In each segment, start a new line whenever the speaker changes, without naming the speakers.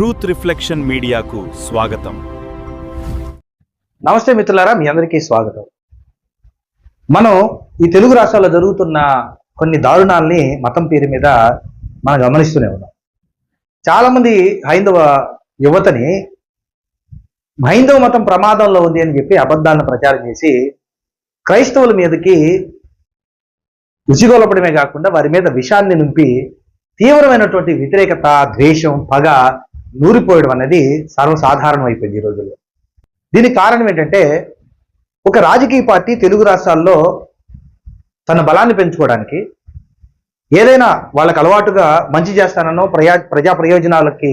Truth reflection మీడియాకు స్వాగతం.
నమస్తే మిత్రులారా, మీ అందరికీ స్వాగతం. మనం ఈ తెలుగు రాష్ట్రాల్లో జరుగుతున్న కొన్ని దారుణాలని మతం పేరు మీద మనం గమనిస్తూనే ఉన్నాం. చాలామంది హైందవ యువతని హైందవ మతం ప్రమాదంలో ఉంది అని చెప్పి అబద్ధాలను ప్రచారం చేసి క్రైస్తవుల మీదకి ఉసిగొలపడమే కాకుండా వారి మీద విషాన్ని నింపి తీవ్రమైనటువంటి వ్యతిరేకత, ద్వేషం, పగ నూరిపోయడం అనేది సర్వసాధారణం అయిపోయింది ఈ రోజుల్లో. దీనికి కారణం ఏంటంటే, ఒక రాజకీయ పార్టీ తెలుగు రాష్ట్రాల్లో తన బలాన్ని పెంచుకోవడానికి ఏదైనా వాళ్ళకు అలవాటుగా మంచి చేస్తానో ప్రజా ప్రయోజనాలకి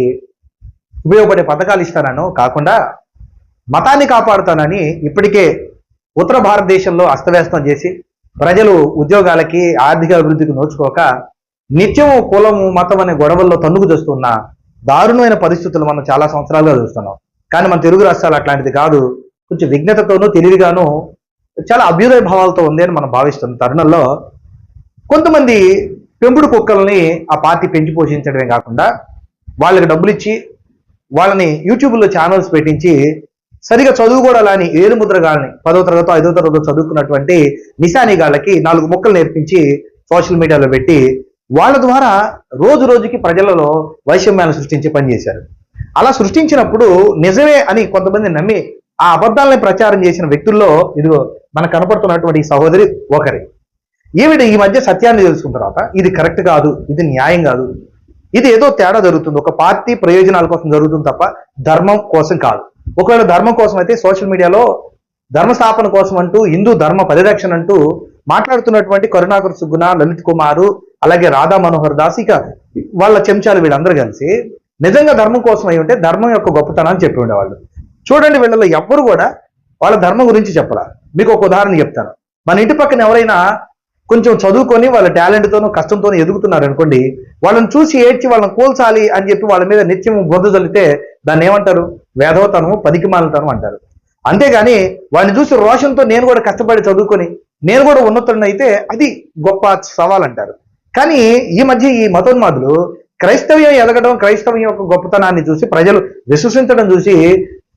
ఉపయోగపడే పథకాలు ఇస్తానో కాకుండా మతాన్ని కాపాడుతానని ఇప్పటికే ఉత్తర భారతదేశంలో అస్తవ్యస్తం చేసి ప్రజలు ఉద్యోగాలకి, ఆర్థిక అభివృద్ధికి నోచుకోక నిత్యం కులము, మతం అనే గొడవల్లో తన్నుకు చేస్తున్న దారుణమైన పరిస్థితులు మనం చాలా సంవత్సరాలుగా చూస్తున్నాం. కానీ మన తెలుగు రాష్ట్రాలు అట్లాంటిది కాదు. కొంచెం విఘ్నతతోనూ, తెలివిగాను, చాలా అభ్యుదయ భావాలతో ఉంది అని మనం భావిస్తున్న తరుణంలో కొంతమంది పెంపుడు కుక్కల్ని ఆ పార్టీ పెంచి పోషించడమే కాకుండా వాళ్ళకి డబ్బులు ఇచ్చి వాళ్ళని యూట్యూబ్లో ఛానల్స్ పెట్టించి సరిగా చదువుకోవడాలని ఏలుముద్రగాళ్ళని 10వ తరగతి 5వ తరగతి చదువుకున్నటువంటి నిశానిగాళ్ళకి 4 ముక్కలు నేర్పించి సోషల్ మీడియాలో పెట్టి వాళ్ళ ద్వారా రోజు రోజుకి ప్రజలలో వైషమ్యాన్ని సృష్టించి పనిచేశారు. అలా సృష్టించినప్పుడు నిజమే అని కొంతమంది నమ్మి ఆ అబద్ధాలని ప్రచారం చేసిన వ్యక్తుల్లో ఇదిగో మనకు కనపడుతున్నటువంటి ఈ సహోదరి ఒకరి. ఈవిడ ఈ మధ్య సత్యాన్ని తెలుసుకున్న తర్వాత ఇది కరెక్ట్ కాదు, ఇది న్యాయం కాదు, ఇది ఏదో తేడా జరుగుతుంది, ఒక పార్టీ ప్రయోజనాల కోసం జరుగుతుంది తప్ప ధర్మం కోసం కాదు. ఒకవేళ ధర్మం కోసం అయితే సోషల్ మీడియాలో ధర్మ స్థాపన కోసం అంటూ, హిందూ ధర్మ పరిరక్షణ అంటూ మాట్లాడుతున్నటువంటి కరుణాకర్ సుగ్గున, లలిత్ కుమారు, అలాగే రాధా మనోహర్ దాస్, ఇక వాళ్ళ చెంచాలు వీళ్ళందరూ కలిసి నిజంగా ధర్మం కోసం అయి ఉంటే ధర్మం యొక్క గొప్పతనాన్ని చెప్పి ఉండేవాళ్ళు. చూడండి, వీళ్ళలో ఎవ్వరు కూడా వాళ్ళ ధర్మం గురించి చెప్పాల. మీకు ఒక ఉదాహరణ చెప్తాను. మన ఇంటి పక్కన ఎవరైనా కొంచెం చదువుకొని వాళ్ళ టాలెంట్తోనూ కష్టంతోనూ ఎదుగుతున్నారు అనుకోండి, వాళ్ళని చూసి ఏడ్చి వాళ్ళని కోల్చాలి అని చెప్పి వాళ్ళ మీద నిత్యం బొద్దు చల్లితే దాన్ని ఏమంటారు? వేధవతనము, పనికిమాలతనం అంటారు. అంతేగాని వాడిని చూసి రోషంతో నేను కూడా కష్టపడి చదువుకొని నేను కూడా ఉన్నతుడిని అయితే అది గొప్ప సవాల్ అంటారు. కానీ ఈ మధ్య ఈ మతోన్మాదులు క్రైస్తవ్యం ఎదగడం, క్రైస్తవ్యం యొక్క గొప్పతనాన్ని చూసి ప్రజలు విశ్వసించడం చూసి,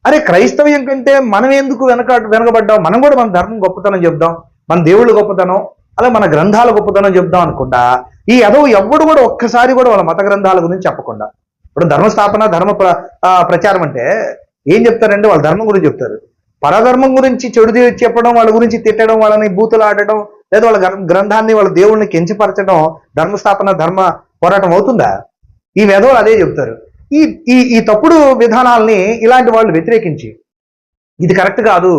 అరే క్రైస్తవ్యం కంటే మనం ఎందుకు వెనకబడ్డాం, మనం కూడా మన ధర్మం గొప్పతనం చెప్దాం, మన దేవుళ్ళు గొప్పతనం, అలా మన గ్రంథాల గొప్పతనం చెప్దాం అనుకుంటా ఈ ఎవ్వడు కూడా ఒక్కసారి కూడా వాళ్ళ మత గ్రంథాల గురించి చెప్పకుండా, ఇప్పుడు ధర్మస్థాపన, ధర్మ ప్రచారం అంటే ఏం చెప్తారంటే వాళ్ళ ధర్మం గురించి చెప్తారు. పరధర్మం గురించి చెడు చెప్పడం, వాళ్ళ గురించి తిట్టడం, వాళ్ళని బూతులు ఆడటం, లేదా వాళ్ళ గ్రంథాన్ని, వాళ్ళ దేవుళ్ళని కించపరచడం ధర్మస్థాపన, ధర్మ పోరాటం అవుతుందా? ఈ వేదవులు అదే చెప్తారు. ఈ ఈ తప్పుడు విధానాల్ని ఇలాంటి వాళ్ళు వ్యతిరేకించి ఇది కరెక్ట్ కాదు,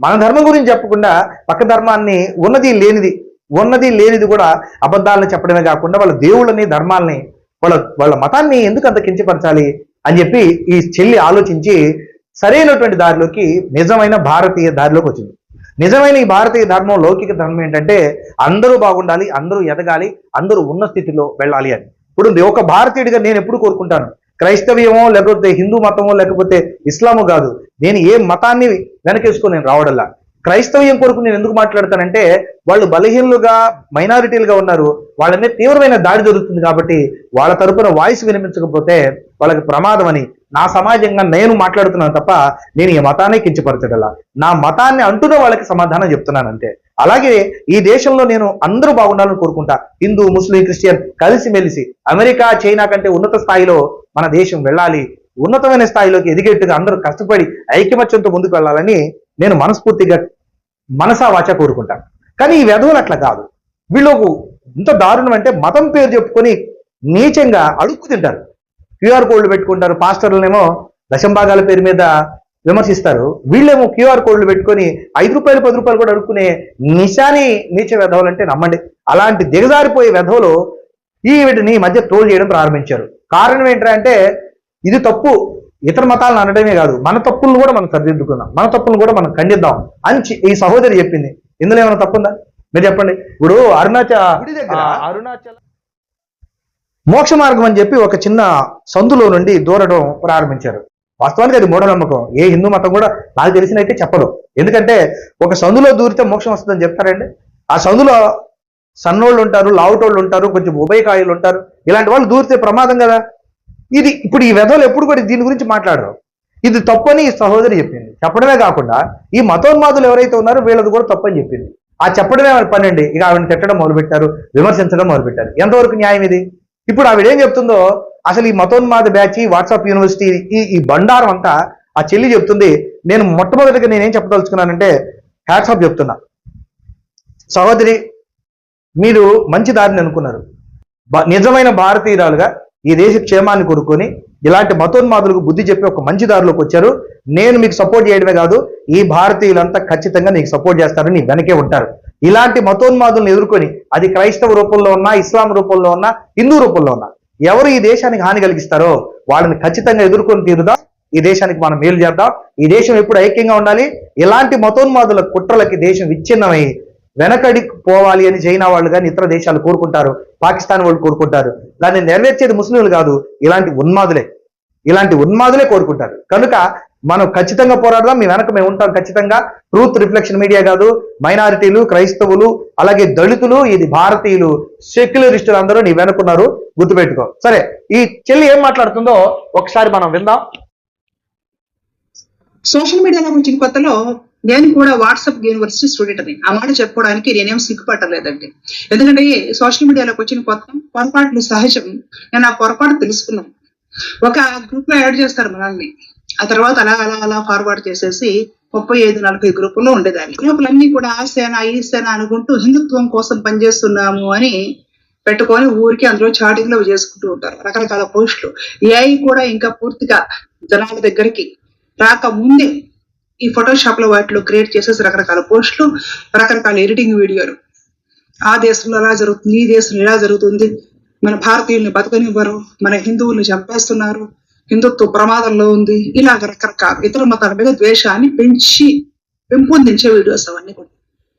మన ధర్మం గురించి చెప్పకుండా పక్క ధర్మాన్ని ఉన్నది లేనిది కూడా అబద్ధాలను చెప్పడమే కాకుండా వాళ్ళ దేవుళ్ళని, ధర్మాలని, వాళ్ళ మతాన్ని ఎందుకు అంత కించపరచాలి అని చెప్పి ఈ చెల్లి ఆలోచించి సరైనటువంటి దారిలోకి, నిజమైన భారతీయ దారిలోకి వచ్చింది. నిజమైన ఈ భారతీయ ధర్మం, లౌకిక ధర్మం ఏంటంటే అందరూ బాగుండాలి, అందరూ ఎదగాలి, అందరూ ఉన్న స్థితిలో వెళ్ళాలి అని. ఇప్పుడు ఒక భారతీయుడిగా నేను ఎప్పుడు కోరుకుంటాను, క్రైస్తవ్యమో లేకపోతే హిందూ మతమో లేకపోతే ఇస్లామో కాదు, నేను ఏ మతాన్ని వెనకేసుకొని నేను రావడల్లా. క్రైస్తవ్యం కొరకు నేను ఎందుకు మాట్లాడతానంటే వాళ్ళు బలహీనులుగా, మైనారిటీలుగా ఉన్నారు, వాళ్ళ మీద తీవ్రమైన దాడి జరుగుతుంది కాబట్టి వాళ్ళ తరపున వాయిస్ వినిపించకపోతే వాళ్ళకి ప్రమాదం అని నా సమాజంగా నేను మాట్లాడుతున్నాను తప్ప నేను ఈ మతాన్ని కించపరచగల, నా మతాన్ని అంటున్న వాళ్ళకి సమాధానం చెప్తున్నాను అంతే. అలాగే ఈ దేశంలో నేను అందరూ బాగుండాలని కోరుకుంటా. హిందూ, ముస్లిం, క్రిస్టియన్ కలిసిమెలిసి అమెరికా, చైనా కంటే ఉన్నత స్థాయిలో మన దేశం వెళ్ళాలి, ఉన్నతమైన స్థాయిలోకి ఎదిగేట్టుగా అందరూ కష్టపడి ఐకమత్యంతో ముందుకు వెళ్ళాలని నేను మనస్ఫూర్తిగా మనసా వాచ కోరుకుంటాను. కానీ ఈ వెధవులు అట్లా కాదు. వీళ్ళకు ఇంత దారుణం అంటే మతం పేరు చెప్పుకొని నీచంగా అడుక్కు తింటారు. క్యూఆర్ కోడ్లు పెట్టుకుంటారు. పాస్టర్లనేమో దశంభాగాల పేరు మీద విమర్శిస్తారు. వీళ్ళేమో క్యూఆర్ కోడ్లు పెట్టుకొని 5 రూపాయలు 10 రూపాయలు కూడా అడుక్కునే నీచ వెధవులు అంటే నమ్మండి. అలాంటి దిగజారిపోయే వెధవులు ఈ వీటిని మధ్య ట్రోల్ చేయడం ప్రారంభించారు. కారణం ఏంటంటే ఇది తప్పు, ఇతర మతాలను అనడమే కాదు, మన తప్పులను కూడా మనం సరిదిద్దుకుందాం, మన తప్పులను కూడా మనం ఖండిద్దాం అని ఈ సహోదరి చెప్పింది. ఇందులో ఏమైనా తప్పుందా? మీరు చెప్పండి. ఇప్పుడు అరుణాచల మోక్ష మార్గం అని చెప్పి ఒక చిన్న సందులో నుండి దూరడం ప్రారంభించారు. వాస్తవానికి అది మూఢనమ్మకం. ఏ హిందూ మతం కూడా నాకు తెలిసినైతే చెప్పదు. ఎందుకంటే ఒక సందులో దూరితే మోక్షం వస్తుందని చెప్తారండి. ఆ సందులో సన్నోళ్ళు ఉంటారు, లావుటోళ్ళు ఉంటారు, కొంచెం ఉభయకాయలు ఉంటారు. ఇలాంటి వాళ్ళు దూరితే ప్రమాదం కదా. ఇది ఇప్పుడు ఈ వెధవలు ఎప్పుడు కూడా దీని గురించి మాట్లాడరు. ఇది తప్పని ఈ సహోదరి చెప్పింది. చెప్పడమే కాకుండా ఈ మతోన్మాదులు ఎవరైతే ఉన్నారో వీళ్ళది కూడా తప్పని చెప్పింది. ఆ చెప్పడమే ఆవిడ పని అండి. ఇక ఆవిడని తిట్టడం మొదలుపెట్టారు, విమర్శించడం మొదలుపెట్టారు. ఎంతవరకు న్యాయం ఇది? ఇప్పుడు ఆవిడ ఏం చెప్తుందో అసలు ఈ మతోన్మాద బ్యాచ్, వాట్సాప్ యూనివర్సిటీ, ఈ బండారం అంతా ఆ చెల్లి చెప్తుంది. నేను మొట్టమొదటిగా నేనేం చెప్పదలుచుకున్నానంటే హ్యాట్స్ ఆఫ్ చెప్తున్నా. సహోదరి, మీరు మంచి దారిని అనుకున్నారు. నిజమైన భారతీయురాలుగా ఈ దేశ క్షేమాన్ని కోరుకొని ఇలాంటి మతోన్మాదులకు బుద్ధి చెప్పి ఒక మంచి దారిలోకి వచ్చారు. నేను మీకు సపోర్ట్ చేయడమే కాదు, ఈ భారతీయులంతా ఖచ్చితంగా నీకు సపోర్ట్ చేస్తారు, నీ వెనకే ఉంటారు. ఇలాంటి మతోన్మాదులను ఎదుర్కొని, అది క్రైస్తవ రూపంలో ఉన్నా, ఇస్లాం రూపంలో ఉన్నా, హిందూ రూపంలో ఉన్నా, ఎవరు ఈ దేశానికి హాని కలిగిస్తారో వాళ్ళని ఖచ్చితంగా ఎదుర్కొని తీరుదాం. ఈ దేశానికి మనం మేలు చేద్దాం. ఈ దేశం ఎప్పుడు ఐక్యంగా ఉండాలి. ఇలాంటి మతోన్మాదుల కుట్రలకి దేశం విచ్ఛిన్నమై వెనకడి పోవాలి అని చైనా వాళ్ళు కానీ ఇతర దేశాలు కోరుకుంటారు, పాకిస్తాన్ వాళ్ళు కోరుకుంటారు. దాన్ని నెరవేర్చేది ముస్లింలు కాదు, ఇలాంటి ఉన్మాదులే కోరుకుంటారు. కనుక మనం ఖచ్చితంగా పోరాడదాం. మీ వెనక మేము ఉంటాం ఖచ్చితంగా. ట్రూత్ రిఫ్లెక్షన్ మీడియా కాదు, మైనారిటీలు, క్రైస్తవులు, అలాగే దళితులు, ఇది భారతీయులు, సెక్యులరిస్టులు అందరూ నీ వెనుకున్నారు, గుర్తుపెట్టుకో. సరే, ఈ చెల్లి ఏం మాట్లాడుతుందో ఒకసారి మనం విందాం.
సోషల్ మీడియాలో వచ్చిన కొత్తలో నేను కూడా వాట్సాప్ యూనివర్సిటీ స్టూడెంట్ అని ఆ మాట చెప్పుకోవడానికి నేనేం సిగ్గుపట్టలేదండి. ఎందుకంటే సోషల్ మీడియాలోకి వచ్చిన కొత్త పొరపాట్లు సహజం. నేను ఆ పొరపాటు తెలుసుకున్నాను. ఒక గ్రూప్ లో యాడ్ చేస్తారు మనల్ని, ఆ తర్వాత అలా అలా అలా ఫార్వర్డ్ చేసేసి 35-40 గ్రూపుల్లో ఉండేదాన్ని. గ్రూపులన్నీ కూడా ఆ సేన ఈ సేన అనుకుంటూ హిందుత్వం కోసం పనిచేస్తున్నాము అని పెట్టుకొని ఊరికి అందులో చాటింగ్లు చేసుకుంటూ ఉంటారు, రకరకాల పోస్టులు. ఏఐ కూడా ఇంకా పూర్తిగా జనాల దగ్గరికి రాకముందే ఈ ఫోటోషాప్ లో వాటిలో క్రియేట్ చేసేసి రకరకాల పోస్టులు, రకరకాల ఎడిటింగ్ వీడియోలు. ఆ దేశంలో అలా జరుగుతుంది, ఈ దేశంలో ఇలా జరుగుతుంది, మన భారతీయుల్ని బతకనివ్వరు, మన హిందువుల్ని చంపేస్తున్నారు, హిందుత్వ ప్రమాదంలో ఉంది, ఇలాగ రకరకాల ఇతర మతాల మీద ద్వేషాన్ని పెంపొందించే వీడియోస్ అవన్నీ కూడా.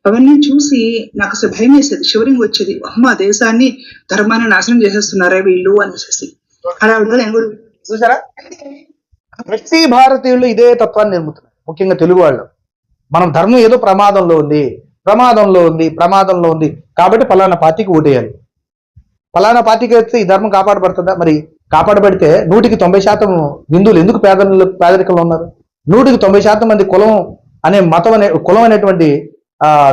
అవన్నీ చూసి నాకు అసలు భయం వేసేది, షివరింగ్ వచ్చేది. అమ్మ, దేశాన్ని ధర్మాన్ని నాశనం చేసేస్తున్నారే వీళ్ళు అనేసి. అలా నేను కూడా
చూసారా, ప్రతి భారతీయులు ఇదే తత్వాన్ని నిర్ముతున్నారు, ముఖ్యంగా తెలుగు వాళ్ళు. మనం ధర్మం ఏదో ప్రమాదంలో ఉంది కాబట్టి ఫలానా పార్టీకి ఓటేయాలి. ఫలానా పార్టీకి వేస్తే ఈ ధర్మం కాపాడబడుతుందా? మరి కాపాడబడితే 100% హిందువులు ఎందుకు పేదరికంలో ఉన్నారు? 100% మంది కులం అనేటువంటి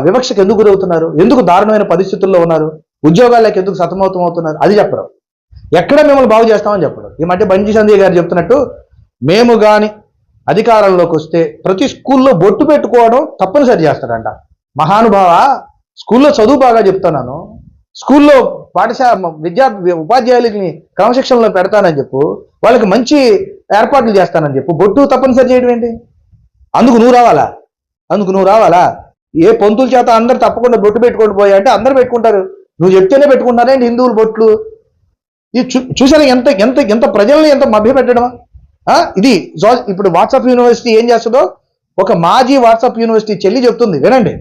వివక్షకు ఎందుకు గురవుతున్నారు? ఎందుకు దారుణమైన పరిస్థితుల్లో ఉన్నారు? ఉద్యోగాలకు ఎందుకు సతమవుతున్నారు? అది చెప్పరు. ఎక్కడ మిమ్మల్ని బాగు చేస్తామని చెప్పడు. ఈ మధ్య బండి సంజయ్ గారు చెప్తున్నట్టు, మేము గాని అధికారంలోకి వస్తే ప్రతి స్కూల్లో బొట్టు పెట్టుకోవడం తప్పనిసరి చేస్తాడంట. మహానుభావ, స్కూల్లో చదువు బాగా చెప్తున్నాను, స్కూల్లో పాఠశాల ఉపాధ్యాయులకి క్రమశిక్షణలో పెడతానని చెప్పు, వాళ్ళకి మంచి ఏర్పాట్లు చేస్తానని చెప్పు, బొట్టు తప్పనిసరి చేయడం ఏంటి? అందుకు నువ్వు రావాలా? ఏ పంతుల చేత అందరు తప్పకుండా బొట్టు పెట్టుకొని పోయా అంటే అందరు పెట్టుకుంటారు, నువ్వు చెప్తేనే పెట్టుకుంటారేంటి హిందువులు బొట్లు? ఇది చూసారా ఎంత ఎంత ఎంత ప్రజల్ని ఎంత మభ్య పెట్టడమా? ఇది ఇప్పుడు వాట్సాప్ యూనివర్సిటీ ఏం చేస్తుందో ఒక మాజీ వాట్సాప్ యూనివర్సిటీ చెల్లి చెప్తుంది, వినండి.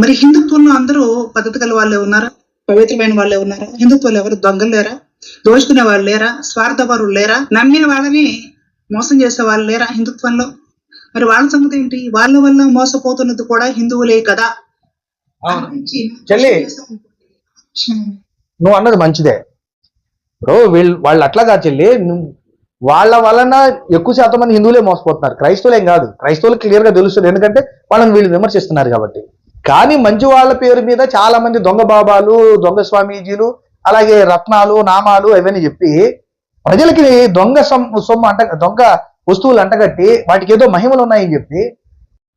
మరి హిందుత్వంలో అందరూ పద్ధతి గల వాళ్ళే ఉన్నారా? పవిత్రమైన వాళ్ళే ఉన్నారా? హిందుత్వంలో ఎవరు దొంగలు లేరా? దోచుకునే వాళ్ళు లేరా? స్వార్థపరులు లేరా? నమ్మిన వాళ్ళని మోసం చేసే వాళ్ళు లేరా హిందుత్వంలో? మరి వాళ్ళ సంగతి ఏంటి? వాళ్ళ వల్ల మోసపోతున్నది కూడా హిందువులే కదా.
చెల్లి, నువ్వు అన్నది మంచిదే. ఇప్పుడు వాళ్ళు అట్లాగా చెల్లి, వాళ్ళ వలన ఎక్కువ శాతం మంది హిందువులే మోసపోతున్నారు, క్రైస్తవులేం కాదు. క్రైస్తవులకు క్లియర్ గా తెలుస్తుంది, ఎందుకంటే వాళ్ళని వీళ్ళు విమర్శిస్తున్నారు కాబట్టి. కానీ మంచి వాళ్ళ పేరు మీద చాలా మంది దొంగ బాబాలు, దొంగ స్వామీజీలు, అలాగే రత్నాలు, నామాలు అవన్నీ చెప్పి ప్రజలకి దొంగ సొమ్ము దొంగ వస్తువులు అంటగట్టి వాటికి ఏదో మహిమలు ఉన్నాయని చెప్పి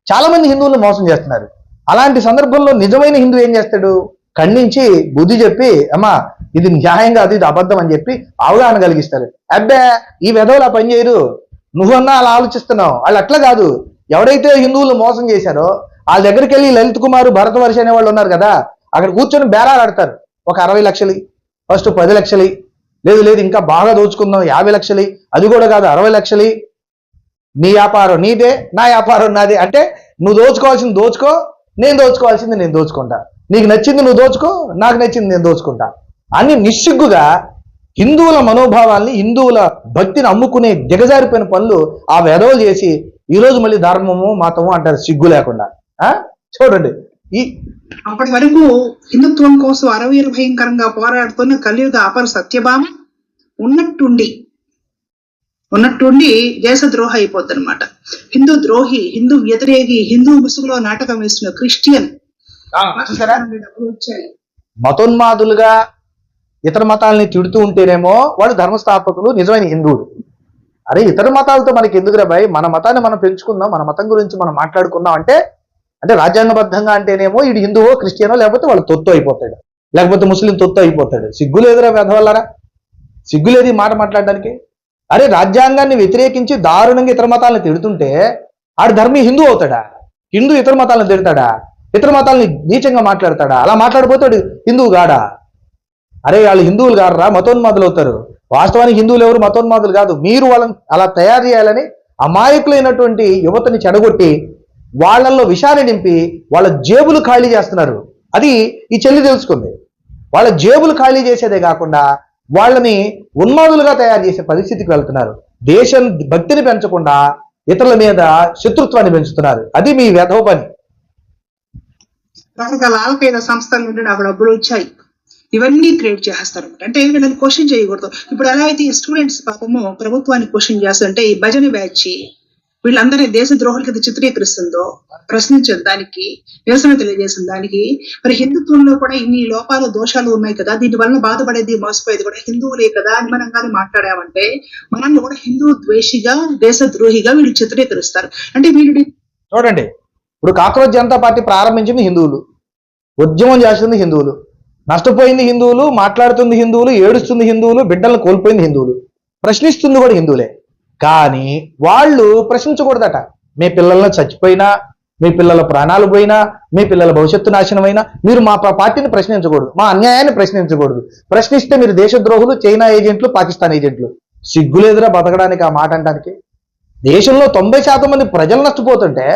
చాలా మంది హిందువులు మోసం చేస్తున్నారు. అలాంటి సందర్భంలో నిజమైన హిందూ ఏం చేస్తాడు? ఖండించి బుద్ధి చెప్పి, అమ్మా ఇది న్యాయం కాదు, ఇది అబద్ధం అని చెప్పి అవగాహన కలిగిస్తారు. అబ్బే, ఈ వెధవులు ఆ పని చేయరు, నువ్వన్నా అలా ఆలోచిస్తున్నావు. వాళ్ళు అట్లా కాదు. ఎవరైతే హిందువులు మోసం చేశారో వాళ్ళ దగ్గరికి వెళ్ళి లలిత్ కుమార్, భరతవర్ష అనే వాళ్ళు ఉన్నారు కదా, అక్కడ కూర్చొని బేరాలు ఆడతారు. ఒక 60 లక్షలు, ఫస్ట్ 10 లక్షలు, లేదు ఇంకా బాగా దోచుకుందాం 50 లక్షలు, అది కూడా కాదు 60 లక్షలు. నీ వ్యాపారం నీదే, నా వ్యాపారం నాదే. అంటే నువ్వు దోచుకోవాల్సింది దోచుకో, నేను దోచుకోవాల్సింది నేను దోచుకుంటా. నీకు నచ్చింది నువ్వు దోచుకో, నాకు నచ్చింది నేను దోచుకుంటా అని నిస్సిగ్గుగా హిందువుల మనోభావాల్ని, హిందువుల భక్తిని అమ్ముకునే దిగజారిపోయిన పనులు ఆ వెధవలు చేసి ఈరోజు మళ్ళీ ధర్మము మతము అంటారు సిగ్గు లేకుండా. చూడండి,
అప్పటి వరకు హిందుత్వం కోసం అరవీర భయంకరంగా పోరాడుతున్న కలియుగ అపర సత్యభామ ఉన్నట్టుండి దేశద్రోహ అయిపోద్ది అనమాట. హిందూ ద్రోహి, హిందూ వ్యతిరేకి, హిందూ ముసుగులో నాటకం వేస్తున్న క్రిస్టియన్
చూసారా,
డబ్బులు వచ్చాయి.
మతోన్మాదులుగా ఇతర మతాలని తిడుతూ ఉంటేనేమో వాళ్ళు ధర్మస్థాపకులు, నిజమైన హిందువులు. అరే ఇతర మతాలతో మనకి ఎందుకురా భయ్, మన మతాన్ని మనం పెంచుకుందాం, మన మతం గురించి మనం మాట్లాడుకుందాం అంటే రాజ్యాంగబద్ధంగా అంటేనేమో ఇది హిందువో క్రిస్టియనో, లేకపోతే వాళ్ళు తొత్తు అయిపోతాడు, లేకపోతే ముస్లిం తొత్తు అయిపోతాడు. సిగ్గులేదురా వెధవల్లారా, సిగ్గులేదు ఈ మాట మాట్లాడడానికి. అరే రాజ్యాంగాన్ని వ్యతిరేకించి దారుణంగా ఇతర మతాలను తిడుతుంటే ఆడు ధర్మీ హిందూ అవుతాడా? హిందూ ఇతర మతాలను తిడతాడా? ఇతర మతాలని నీచంగా మాట్లాడతాడా? అలా మాట్లాడిపోతాడు హిందువు గాడా? అరే వాళ్ళు హిందువులు గాడరా, మతోన్మాదులు అవుతారు. వాస్తవానికి హిందువులు ఎవరు మతోన్మాదులు కాదు. మీరు వాళ్ళని అలా తయారు చేయాలని అమాయకులైనటువంటి యువతని చెడగొట్టి వాళ్ళల్లో విషాన్ని నింపి వాళ్ళ జేబులు ఖాళీ చేస్తున్నారు. అది ఈ చెల్లి తెలుసుకుంది. వాళ్ళ జేబులు ఖాళీ చేసేదే కాకుండా వాళ్ళని ఉన్మాదులుగా తయారు చేసే పరిస్థితికి వెళ్తున్నారు. దేశం భక్తిని పెంచకుండా ఇతరుల మీద శత్రుత్వాన్ని పెంచుతున్నారు. అది మీ వెధవ పని.
రకరకాల ఆల్ఖైదా సంస్థల నుండి నాకు డబ్బులు వచ్చాయి, ఇవన్నీ క్రియేట్ చేస్తారు. అంటే వీళ్ళని క్వశ్చన్ చేయకూడదు. ఇప్పుడు ఎలా అయితే ఈ స్టూడెంట్స్ పాపము ప్రభుత్వాన్ని క్వశ్చన్ చేస్తుంటే ఈ భజన బ్యాచ్ వీళ్ళందరినీ దేశ ద్రోహుల కింద చిత్రీకరిస్తుందో, ప్రశ్నించిన దానికి, నిరసన తెలియజేసిన దానికి, మరి హిందుత్వంలో కూడా ఇన్ని లోపాలు దోషాలు ఉన్నాయి కదా, దీని వలన బాధపడేది మోసపోయేది కూడా హిందువులే కదా అని మనం కానీ మాట్లాడామంటే మనల్ని కూడా హిందూ ద్వేషిగా, దేశ ద్రోహిగా వీళ్ళు చిత్రీకరిస్తారు. అంటే వీళ్ళు
చూడండి, ఇప్పుడు కాక్రోచ్ జనతా పార్టీ ప్రారంభించింది హిందువులు, ఉద్యమం చేస్తుంది హిందువులు, నష్టపోయింది హిందువులు, మాట్లాడుతుంది హిందువులు, ఏడుస్తుంది హిందువులు, బిడ్డలను కోల్పోయింది హిందువులు, ప్రశ్నిస్తుంది కూడా హిందువులే. కానీ వాళ్ళు ప్రశ్నించకూడదట. మీ పిల్లలను చచ్చిపోయినా, మీ పిల్లల ప్రాణాలు పోయినా, మీ పిల్లల భవిష్యత్తు నాశనమైనా మీరు మా పార్టీని ప్రశ్నించకూడదు, మా అన్యాయాన్ని ప్రశ్నించకూడదు. ప్రశ్నిస్తే మీరు దేశద్రోహులు, చైనా ఏజెంట్లు, పాకిస్తాన్ ఏజెంట్లు. సిగ్గులేదురా బతకడానికి ఆ మాట అనడానికి. దేశంలో 90% మంది ప్రజలు నష్టపోతుంటే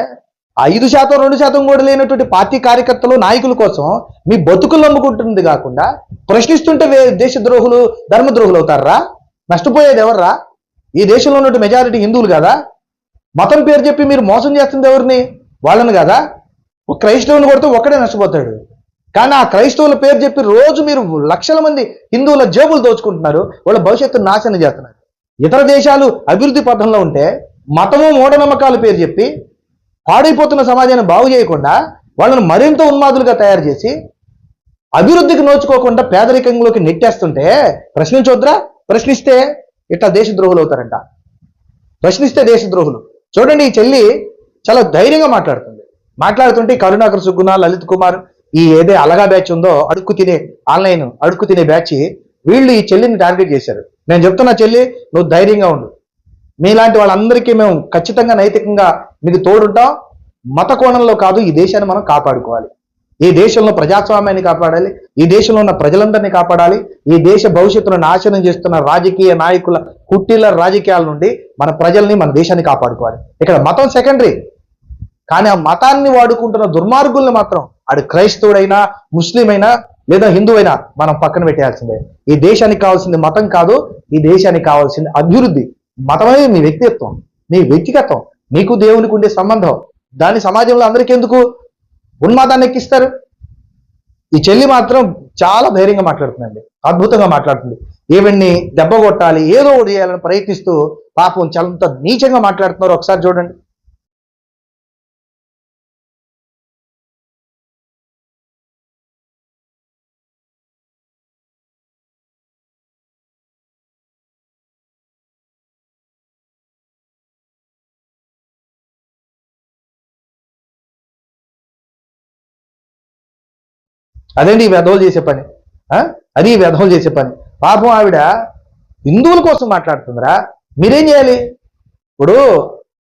5%, 2% కూడా లేనటువంటి పార్టీ కార్యకర్తలు, నాయకుల కోసం మీ బతుకులు నమ్ముకుంటుంది కాకుండా ప్రశ్నిస్తుంటే దేశద్రోహులు, ధర్మద్రోహులు అవుతారా? నష్టపోయేది ఎవర్రా? ఈ దేశంలో ఉన్నటువంటి మెజారిటీ హిందువులు కదా. మతం పేరు చెప్పి మీరు మోసం చేస్తుంది ఎవరిని? వాళ్ళని కదా. ఒక క్రైస్తవుని కొడితే ఒక్కడే నష్టపోతాడు. కానీ ఆ క్రైస్తవుల పేరు చెప్పి రోజు మీరు లక్షల మంది హిందువుల జేబులు దోచుకుంటున్నారు, వాళ్ళ భవిష్యత్తును నాశనం చేస్తున్నారు. ఇతర దేశాలు అభివృద్ధి పథంలో ఉంటే మతము, మూఢనమ్మకాల పేరు చెప్పి పాడైపోతున్న సమాజాన్ని బాగు చేయకుండా వాళ్ళని మరింత ఉన్మాదులుగా తయారు చేసి అభివృద్ధికి నోచుకోకుండా పేదరికంలోకి నెట్టేస్తుంటే ప్రశ్నించొద్దురా? ప్రశ్నిస్తే ఇట్లా దేశద్రోహులు అవుతారంట. ప్రశ్నిస్తే దేశద్రోహులు. చూడండి, ఈ చెల్లి చాలా ధైర్యంగా మాట్లాడుతుంటే కరుణాకర్ సుగ్గున, లలిత్ కుమార్, ఈ ఏదే అలగా బ్యాచ్ ఉందో ఆన్లైన్ అడుక్కు తినే బ్యాచ్, వీళ్ళు ఈ చెల్లిని టార్గెట్ చేశారు. నేను చెప్తున్నా, చెల్లి నువ్వు ధైర్యంగా ఉండు. మీలాంటి వాళ్ళందరికీ మేము ఖచ్చితంగా నైతికంగా మీకు తోడుంటాం. మత కోణంలో కాదు, ఈ దేశాన్ని మనం కాపాడుకోవాలి. ఈ దేశంలో ప్రజాస్వామ్యాన్ని కాపాడాలి, ఈ దేశంలో ఉన్న ప్రజలందరినీ కాపాడాలి. ఈ దేశ భవిష్యత్తును నాశనం చేస్తున్న రాజకీయ నాయకుల కుట్టిల రాజకీయాల నుండి మన ప్రజల్ని, మన దేశాన్ని కాపాడుకోవాలి. ఇక్కడ మతం సెకండరీ, కానీ ఆ మతాన్ని వాడుకుంటున్న దుర్మార్గుల్ని మాత్రం అది క్రైస్తవుడైనా, ముస్లిం అయినా, లేదా హిందువైనా మనం పక్కన పెట్టేయాల్సిందే. ఈ దేశానికి కావాల్సింది మతం కాదు, ఈ దేశానికి కావాల్సింది అభివృద్ధి. మతం అనేది మీ వ్యక్తిత్వం, మీ వ్యక్తిగతం, మీకు దేవునికి ఉండే సంబంధం. దాని సమాజంలో అందరికీ ఎందుకు ఉన్మాదాన్ని ఎక్కిస్తారు? ఈ చెల్లి మాత్రం చాలా ధైర్యంగా మాట్లాడుతుందండి, అద్భుతంగా మాట్లాడుతుంది. ఈవెన్ని దెబ్బ కొట్టాలి, ఏదో ఒకటి చేయాలని ప్రయత్నిస్తూ పాపం చాలా నీచంగా మాట్లాడుతున్నారు. ఒకసారి చూడండి. అదేంటి ఈ వెధవలు చేసే పని? అది ఈ వెధవలు చేసే పని. పాపం ఆవిడ హిందువుల కోసం మాట్లాడుతుందిరా. మీరేం చేయాలి? ఇప్పుడు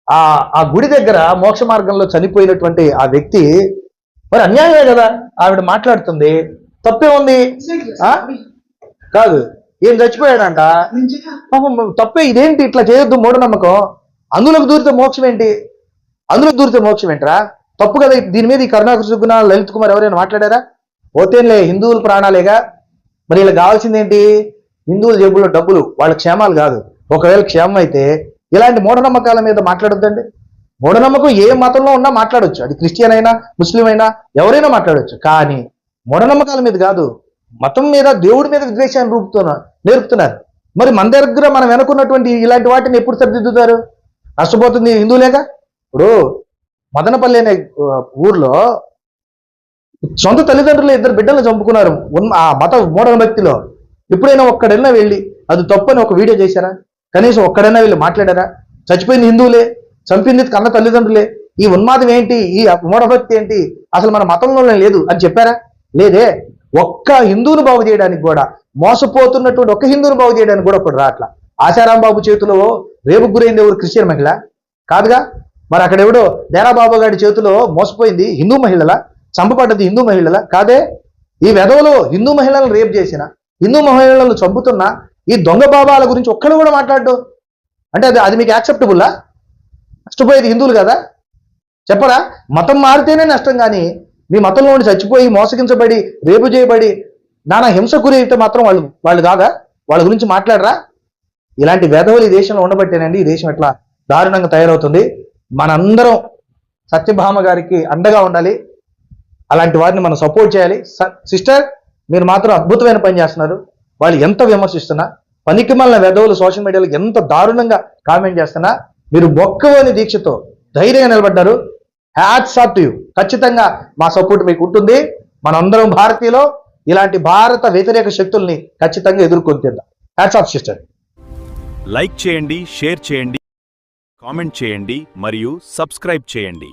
ఆ గుడి దగ్గర మోక్ష మార్గంలో చనిపోయినటువంటి ఆ వ్యక్తి మరి అన్యాయమే కదా. ఆవిడ మాట్లాడుతుంది, తప్పే ఉంది. కాదు, ఏం చచ్చిపోయాడంట, పాపం తప్పే. ఇదేంటి ఇట్లా చేయొద్దు, మూఢనమ్మకం. అందులోకి దూరితే మోక్షం ఏంటి? అందులోకి దూరితే మోక్షం ఏంటరా? తప్పు కదా. దీని మీద ఈ కరుణాకర్ సుగ్గున, లలిత్ కుమార్ ఎవరైనా మాట్లాడారా? పోతేలే, హిందువుల ప్రాణాలేగా. మరి ఇలా కావాల్సింది ఏంటి? హిందువుల జేబుల్లో డబ్బులు, వాళ్ళ క్షేమాలు కాదు. ఒకవేళ క్షేమం అయితే ఇలాంటి మూఢనమ్మకాల మీద మాట్లాడొద్దండి. మూఢనమ్మకం ఏ మతంలో ఉన్నా మాట్లాడొచ్చు, అది క్రిస్టియన్ అయినా, ముస్లిం అయినా, ఎవరైనా మాట్లాడొచ్చు. కానీ మూఢనమ్మకాల మీద కాదు, మతం మీద, దేవుడి మీద విద్వేషాన్ని నేర్పుతున్నారు. మరి మన దగ్గర మనం వెనుకున్నటువంటి ఇలాంటి వాటిని ఎప్పుడు సరిదిద్దుతారు? నష్టపోతుంది హిందువులేగా. ఇప్పుడు మదనపల్లి అనే ఊర్లో సొంత తల్లిదండ్రులు 2 బిడ్డలు చంపుకున్నారు ఆ మత మూఢభక్తిలో. ఎప్పుడైనా ఒక్కడైనా వెళ్ళి అది తప్పని ఒక వీడియో చేశారా? కనీసం ఒక్కడైనా వెళ్ళి మాట్లాడారా? చచ్చిపోయింది హిందువులే, చంపింది కన్న తల్లిదండ్రులే, ఈ ఉన్మాదం ఏంటి, ఈ మూఢభక్తి ఏంటి, అసలు మన మతంలో లేదు అని చెప్పారా? లేదే. ఒక్క హిందువును బాగు చేయడానికి కూడా, మోసపోతున్నటువంటి ఒక్క హిందువును బాగు చేయడానికి కూడా ఒకటి రాట్లా. ఆశారాంబాబు చేతిలో రేపుకు గురైంది ఎవరు? క్రిస్టియన్ మహిళ కాదుగా. మరి అక్కడ ఎవడో దేరాబాబు గారి చేతిలో మోసపోయింది హిందూ మహిళల, చంపబడ్డది హిందూ మహిళల కాదే. ఈ వెధవలో హిందూ మహిళలను రేపు చేసిన, హిందూ మహిళలను చంపుతున్న ఈ దొంగ బాబాల గురించి ఒక్కడు కూడా మాట్లాడు అంటే అది మీకు యాక్సెప్టబుల్లా? నష్టపోయేది హిందువులు కదా. చెప్పరా? మతం మారితేనే నష్టం, కానీ మీ మతంలో ఉండి చచ్చిపోయి మోసగించబడి రేపు చేయబడి నానా హింస గురైతే మాత్రం వాళ్ళు కాదా? వాళ్ళ గురించి మాట్లాడరా? ఇలాంటి వెధవలు ఈ దేశంలో ఉండబట్టేనండి ఈ దేశం ఎట్లా దారుణంగా తయారవుతుంది. మనందరం సత్యభామ గారికి అండగా ఉండాలి, అలాంటి వారిని మనం సపోర్ట్ చేయాలి. సిస్టర్, మీరు మాత్రం అద్భుతమైన పని చేస్తున్నారు. వాళ్ళు ఎంత విమర్శిస్తున్నా, పనికిమాలిన వెధవులు సోషల్ మీడియాలో ఎంత దారుణంగా కామెంట్ చేస్తున్నా, మీరు మొక్కవని దీక్షతో ధైర్యంగా నిలబడ్డారు. Hats off to you. ఖచ్చితంగా మా సపోర్ట్ మీకు ఉంటుంది. మనందరం భారతీయులో ఇలాంటి భారత వ్యతిరేక శక్తుల్ని ఖచ్చితంగా ఎదుర్కొని తీద్దాం. Hats off sister.
లైక్ చేయండి, షేర్ చేయండి, కామెంట్ చేయండి మరియు సబ్స్క్రైబ్ చేయండి.